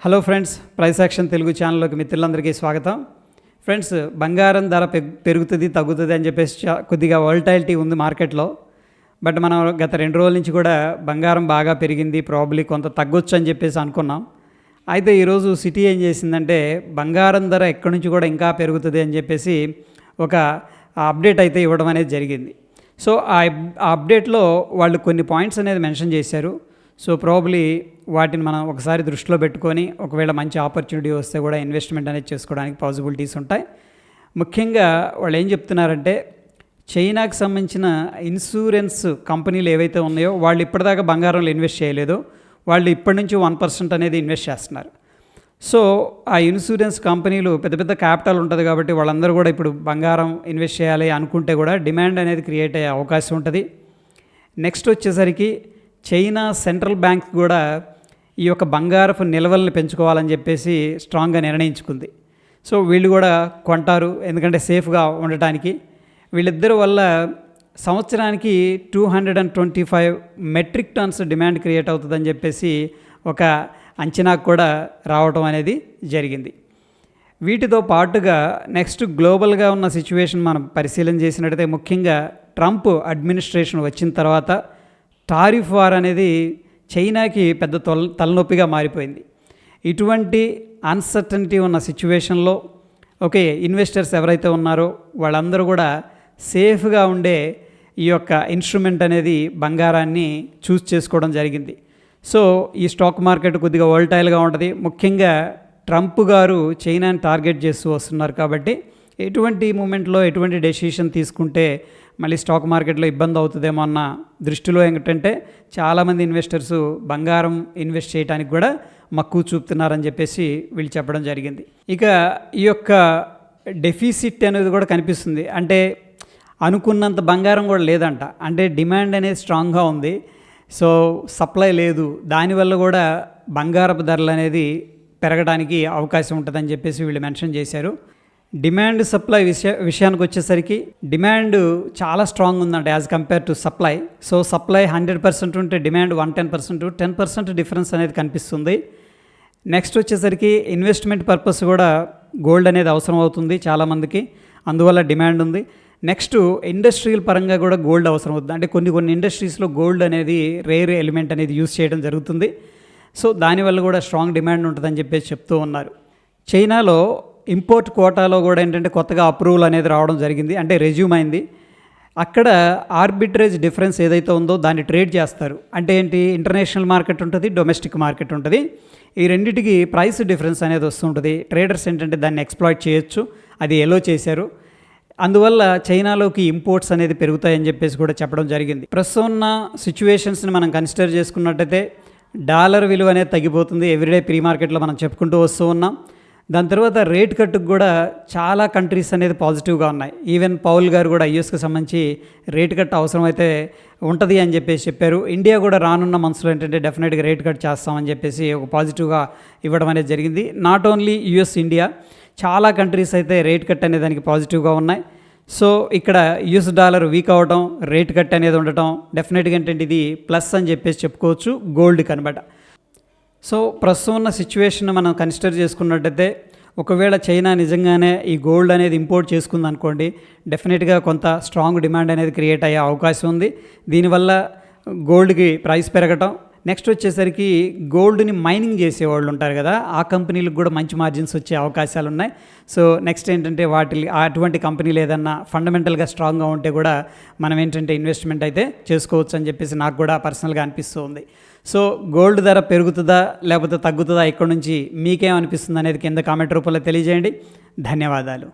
Hello friends, price action Telugu ఛానల్లోకి మిత్రులందరికీ స్వాగతం. ఫ్రెండ్స్, బంగారం ధర పెరుగుతుంది తగ్గుతుంది అని చెప్పేసి కొద్దిగా వోల్టాలిటీ ఉంది మార్కెట్లో. బట్ మనం గత 2 రోజుల నుంచి కూడా బంగారం బాగా పెరిగింది, ప్రాబబ్లీ కొంత తగ్గొచ్చు అని చెప్పేసి అనుకున్నాం. అయితే ఈరోజు సిటీ ఏం చేసిందంటే బంగారం ధర ఎక్కడి నుంచి కూడా ఇంకా పెరుగుతుంది అని చెప్పేసి ఒక అప్డేట్ అయితే ఇవ్వడం అనేది జరిగింది. సో ఆ అప్డేట్లో వాళ్ళు కొన్ని పాయింట్స్ అనేది మెన్షన్ చేశారు. సో ప్రాబబ్లీ వాటిని మనం ఒకసారి దృష్టిలో పెట్టుకొని ఒకవేళ మంచి ఆపర్చునిటీ వస్తే కూడా ఇన్వెస్ట్మెంట్ అనేది చేసుకోవడానికి పాసిబిలిటీస్ ఉంటాయి. ముఖ్యంగా వాళ్ళు ఏం చెప్తున్నారంటే, చైనాకి సంబంధించిన ఇన్సూరెన్స్ కంపెనీలు ఏవైతే ఉన్నాయో వాళ్ళు ఇప్పటిదాకా బంగారంలో ఇన్వెస్ట్ చేయలేదు, వాళ్ళు ఇప్పటి నుంచి 1% అనేది ఇన్వెస్ట్ చేస్తున్నారు. సో ఆ ఇన్సూరెన్స్ కంపెనీలు పెద్ద పెద్ద క్యాపిటల్ ఉంటుంది కాబట్టి వాళ్ళందరూ కూడా ఇప్పుడు బంగారం ఇన్వెస్ట్ చేయాలి అనుకుంటే కూడా డిమాండ్ అనేది క్రియేట్ అయ్యే అవకాశం ఉంటుంది. నెక్స్ట్ వచ్చేసరికి చైనా సెంట్రల్ బ్యాంక్ కూడా ఈ యొక్క బంగారపు నిల్వల్ని పెంచుకోవాలని చెప్పేసి స్ట్రాంగ్గా నిర్ణయించుకుంది. సో వీళ్ళు కూడా కొంటారు, ఎందుకంటే సేఫ్గా ఉండటానికి. వీళ్ళిద్దరి వల్ల సంవత్సరానికి 225 మెట్రిక్ టన్స్ డిమాండ్ క్రియేట్ అవుతుందని చెప్పేసి ఒక అంచనాకు కూడా రావటం అనేది జరిగింది. వీటితో పాటుగా నెక్స్ట్ గ్లోబల్గా ఉన్న సిచ్యువేషన్ మనం పరిశీలన చేసినట్టయితే, ముఖ్యంగా ట్రంప్ అడ్మినిస్ట్రేషన్ వచ్చిన తర్వాత టారిఫ్ వార్ అనేది చైనాకి పెద్ద తలనొప్పిగా మారిపోయింది. ఇటువంటి అన్సర్టనిటీ ఉన్న సిచ్యువేషన్లో ఇన్వెస్టర్స్ ఎవరైతే ఉన్నారో వాళ్ళందరూ కూడా సేఫ్గా ఉండే ఈ యొక్క ఇన్స్ట్రుమెంట్ అనేది బంగారాన్ని చూస్ చేసుకోవడం జరిగింది. సో ఈ స్టాక్ మార్కెట్ కొద్దిగా వోల్టైల్గా ఉంటుంది. ముఖ్యంగా ట్రంప్ గారు చైనాని టార్గెట్ చేస్తూ వస్తున్నారు కాబట్టి ఎటువంటి మూమెంట్లో ఎటువంటి డెసిషన్ తీసుకుంటే మళ్ళీ స్టాక్ మార్కెట్లో ఇబ్బంది అవుతుందేమో అన్న దృష్టిలో ఏంటంటే చాలామంది ఇన్వెస్టర్స్ బంగారం ఇన్వెస్ట్ చేయడానికి కూడా మక్కువ చూపుతున్నారని చెప్పేసి వీళ్ళు చెప్పడం జరిగింది. ఇక ఈ యొక్క డెఫిసిట్ అనేది కూడా కనిపిస్తుంది. అంటే అనుకున్నంత బంగారం కూడా లేదంట. అంటే డిమాండ్ అనేది స్ట్రాంగ్గా ఉంది, సో సప్లై లేదు. దానివల్ల కూడా బంగారపు ధరలు అనేది పెరగడానికి అవకాశం ఉంటుందని చెప్పేసి వీళ్ళు మెన్షన్ చేశారు. డిమాండ్ సప్లై విషయానికి వచ్చేసరికి డిమాండ్ చాలా స్ట్రాంగ్ ఉందంట as compare to supply. So supply 100% ఉంటే డిమాండ్ 110%, 10% డిఫరెన్స్ అనేది కనిపిస్తుంది. నెక్స్ట్ వచ్చేసరికి ఇన్వెస్ట్మెంట్ పర్పస్ కూడా గోల్డ్ అనేది అవసరం అవుతుంది చాలామందికి, అందువల్ల డిమాండ్ ఉంది. నెక్స్ట్ ఇండస్ట్రియల్ పరంగా కూడా గోల్డ్ అవసరం అవుతుంది. అంటే కొన్ని ఇండస్ట్రీస్లో గోల్డ్ అనేది రేర్ ఎలిమెంట్ అనేది యూజ్ చేయడం జరుగుతుంది. సో దానివల్ల కూడా స్ట్రాంగ్ డిమాండ్ ఉంటుందని చెప్పేసి చెప్తూ ఉన్నారు. చైనాలో ఇంపోర్ట్ కోటాలో కూడా ఏంటంటే కొత్తగా అప్రూవల్ అనేది రావడం జరిగింది, అంటే రెజ్యూమ్ అయింది. అక్కడ ఆర్బిట్రేజ్ డిఫరెన్స్ ఏదైతే ఉందో దాన్ని ట్రేడ్ చేస్తారు. అంటే ఏంటి, ఇంటర్నేషనల్ మార్కెట్ ఉంటుంది, డొమెస్టిక్ మార్కెట్ ఉంటుంది. ఈ రెండింటికి ప్రైస్ డిఫరెన్స్ అనేది వస్తుంటుంది. ట్రేడర్స్ ఏంటంటే దాన్ని ఎక్స్ప్లాయిట్ చేయొచ్చు, అది ఎలో చేశారు. అందువల్ల చైనాలోకి ఇంపోర్ట్స్ అనేది పెరుగుతాయని చెప్పేసి కూడా చెప్పడం జరిగింది. ప్రస్తుతం ఉన్న సిచ్యువేషన్స్ని మనం కన్సిడర్ చేసుకున్నట్టయితే డాలర్ విలువ అనేది తగ్గిపోతుంది. ఎవ్రీడే ప్రీ మార్కెట్లో మనం చెప్పుకుంటూ వస్తూ ఉన్నాం. దాని తర్వాత రేట్ కట్టుకు కూడా చాలా కంట్రీస్ అనేది పాజిటివ్గా ఉన్నాయి. ఈవెన్ పౌల్ గారు కూడా యూఎస్కి సంబంధించి రేట్ కట్ అవసరం అయితే ఉంటుంది అని చెప్పేసి చెప్పారు. ఇండియా కూడా రానున్న మంత్స్లో ఏంటంటే డెఫినెట్గా రేట్ కట్ చేస్తామని చెప్పేసి ఒక పాజిటివ్గా ఇవ్వడం అనేది జరిగింది. నాట్ ఓన్లీ యూఎస్, ఇండియా, చాలా కంట్రీస్ అయితే రేట్ కట్ అనే దానికి పాజిటివ్గా ఉన్నాయి. సో ఇక్కడ యూఎస్ డాలర్ వీక్ అవ్వడం, రేట్ కట్ అనేది ఉండటం డెఫినెట్గా ఏంటంటే ఇది ప్లస్ అని చెప్పేసి చెప్పుకోవచ్చు గోల్డ్ కనబడ. సో ప్రస్తుతం ఉన్న సిచ్యువేషన్ మనం కన్సిడర్ చేసుకున్నట్టయితే, ఒకవేళ చైనా నిజంగానే ఈ గోల్డ్ అనేది ఇంపోర్ట్ చేసుకుంది అనుకోండి, డెఫినెట్గా కొంత స్ట్రాంగ్ డిమాండ్ అనేది క్రియేట్ అయ్యే అవకాశం ఉంది. దీనివల్ల గోల్డ్కి ప్రైస్ పెరగటం. నెక్స్ట్ వచ్చేసరికి గోల్డ్ని మైనింగ్ చేసేవాళ్ళు ఉంటారు కదా, ఆ కంపెనీలకు కూడా మంచి మార్జిన్స్ వచ్చే అవకాశాలు ఉన్నాయి. సో నెక్స్ట్ ఏంటంటే అటువంటి కంపెనీలు ఏదన్నా ఫండమెంటల్గా స్ట్రాంగ్గా ఉంటే కూడా మనం ఏంటంటే ఇన్వెస్ట్మెంట్ అయితే చేసుకోవచ్చు అని చెప్పేసి నాకు కూడా పర్సనల్గా అనిపిస్తూ ఉంది. సో గోల్డ్ ధర పెరుగుతుందా లేకపోతే తగ్గుతుందా, ఇక్కడ నుంచి మీకేమనిపిస్తుంది అనేది కింద కామెంట్ రూపంలో తెలియజేయండి. ధన్యవాదాలు.